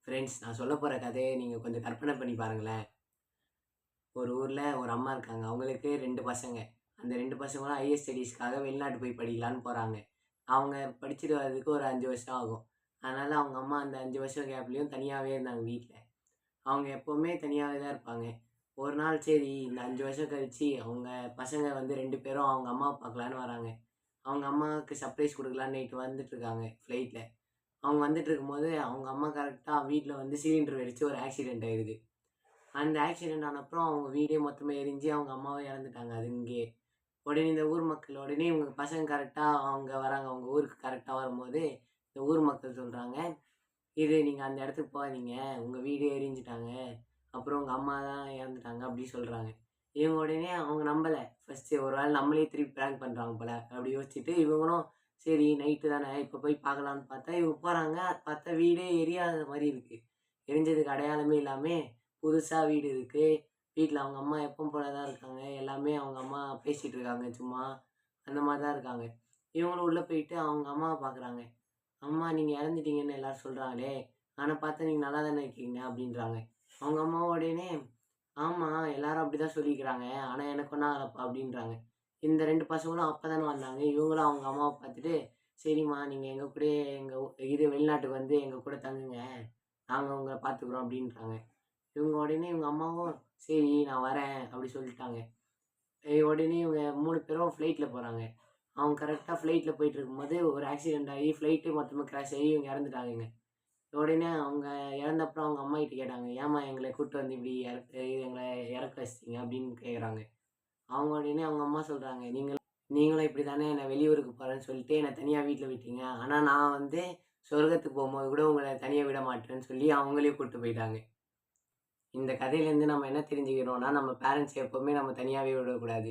Friends, நான் சொல்லப் போற கதைய நீங்க கொஞ்சம் கற்பனை பண்ணி பாருங்களேன். ஒரு ஊர்ல ஒரு அம்மா இருக்காங்க. அவங்களுக்கு 2 பசங்க. அந்த 2 பசங்களும் ஹையர் ஸ்டடீஸ்க்காக வெளிநாட்டு போய் படிக்கலான்னு போறாங்க. அவங்க படிச்சுட்டு வர்றதுக்கு ஒரு 5 வருஷம் ஆகும். அதனால அவங்க அம்மா அந்த 5 வருஷம் கேப்லயும் தனியாவே இருந்தாங்க வீட்ல. அவங்க எப்பவுமே தனியாவே தான் இருப்பாங்க. ஒரு நாள் சரி இந்த 5 வருஷம் கழிச்சு அவங்க பசங்க வந்து 2 பேரும் அவங்க அம்மாவ பார்க்கலான்னு வராங்க. அவங்க அம்மாவுக்கு சர்ப்ரைஸ் குடுக்கலான்னு நைட்டு வந்துட்டுருக்காங்க ஃப்ளைட்ல. அவங்க வந்துட்டுருக்கும்போது அவங்க அம்மா கரெக்ட்டா வீட்ல வந்து சிலிண்டர் வெடிச்சு ஒரு ஆக்சிடென்ட் ஆயிடுது. அந்த ஆக்சிடென்ட் ஆன அப்புறம் அவங்க வீடே மொத்தமா எரிஞ்சு அவங்க அம்மாவும் இறந்துட்டாங்க அது இங்கேயே. உடனே இந்த ஊர் மக்கள் உடனே இவங்க பசங்க கரெக்ட்டா அவங்க வராங்க. அவங்க ஊருக்கு கரெக்ட்டா வரும்போது, இந்த ஊர் மக்கள் சொல்றாங்க, "இது நீங்க அந்த இடத்துக்கு போகாதீங்க. உங்க வீடே எரிஞ்சுட்டாங்க. அப்புறம் உங்க அம்மா தான் இறந்துட்டாங்க." அப்படி சொல்றாங்க. இவங்க உடனே அவங்க நம்பல. ஃபர்ஸ்ட்டு ஒரு வேள நம்மளே திருப்பி பிராங்க் பண்றாங்க போல. அப்படி யோசிச்சுட்டு இவங்களும் சரி நைட்டு தானே இப்ப போய் பார்க்கலான்னு பார்த்தா, இவங்க போறாங்க. பார்த்தா வீடே எரியாத மாரி இருக்கு. எரிஞ்சதுக்கு அடையாளமே இல்லாம புதுசா வீடு இருக்கு. வீட்ல அவங்க அம்மா எப்பவும் போல தான் இருக்காங்க. எல்லாமே அவங்க அம்மா பேசிட்டு இருக்காங்க சும்மா. அந்த மாரி தான் இருக்காங்க. இவங்களும் உள்ள போயிட்டு அவங்க அம்மாவ பார்க்குறாங்க. "அம்மா நீங்க இறந்துட்டீங்கன்னு எல்லாரும் சொல்றாங்களே! ஆனா பார்த்தா நீங்க நல்லா தானே இருக்கீங்க" அப்படின்றாங்க. அவங்க அம்மாவும் உடனே, "ஆமா எல்லாரும் அப்படிதான் சொல்லிக்கிறாங்க. ஆனா எனக்கு ஒண்ணும் ஆகலப்பா" அப்படின்றாங்க. இந்த 2 பசங்களும் அப்ப தானே வந்தாங்க. இவங்களும் அவங்க அம்மாவ பார்த்துட்டு, "சரிம்மா நீங்க எங்க கூடயே எங்க இது வெளிநாட்டுக்கு வந்து எங்க கூட தங்குங்க. நாங்க உங்கள பார்த்துக்குறோம்" அப்படின்றாங்க. இவங்க உடனே இவங்க அம்மாவும், "சரி நான் வரேன்" அப்படி சொல்லிட்டாங்க. உடனே இவங்க 3 பேரும் ஃப்ளைட்ல போறாங்க. அவங்க கரெக்ட்டா ஃப்ளைட்ல போயிட்டுருக்கும்போது ஒரு ஆக்சிடென்ட் ஆகி ஃப்ளைட்டே மொத்தமா கிராஷ் ஆகி இவங்க இறந்துட்டாங்கங்க. உடனே அவங்க இறந்தப்புறம் அவங்க அம்மாகிட்ட கேட்டாங்க, "ஏம்மா எங்கள கூட்டு வந்து இப்படி எங்கள இறக்க வச்சுட்டீங்க?" அப்படின்னு கேட்குறாங்க. அவங்க உடனே அவங்க அம்மா சொல்றாங்க, நீங்களும் இப்படி தானே என்ன வெளியூருக்கு போறேன்னு சொல்லிட்டு என்ன தனியா வீட்ல விட்டீங்க. ஆனா நான் வந்து சொர்க்கத்துக்கு போம்போது கூட உங்கள தனியா விட மாட்டேன்னு" சொல்லி அவங்களையும் கூட்டு போயிட்டாங்க. இந்த கதையிலேருந்து நம்ம என்ன தெரிஞ்சுக்கிறோம்னா, நம்ம பேரண்ட்ஸ் எப்பவுமே நம்ம தனியாவே விடக்கூடாது.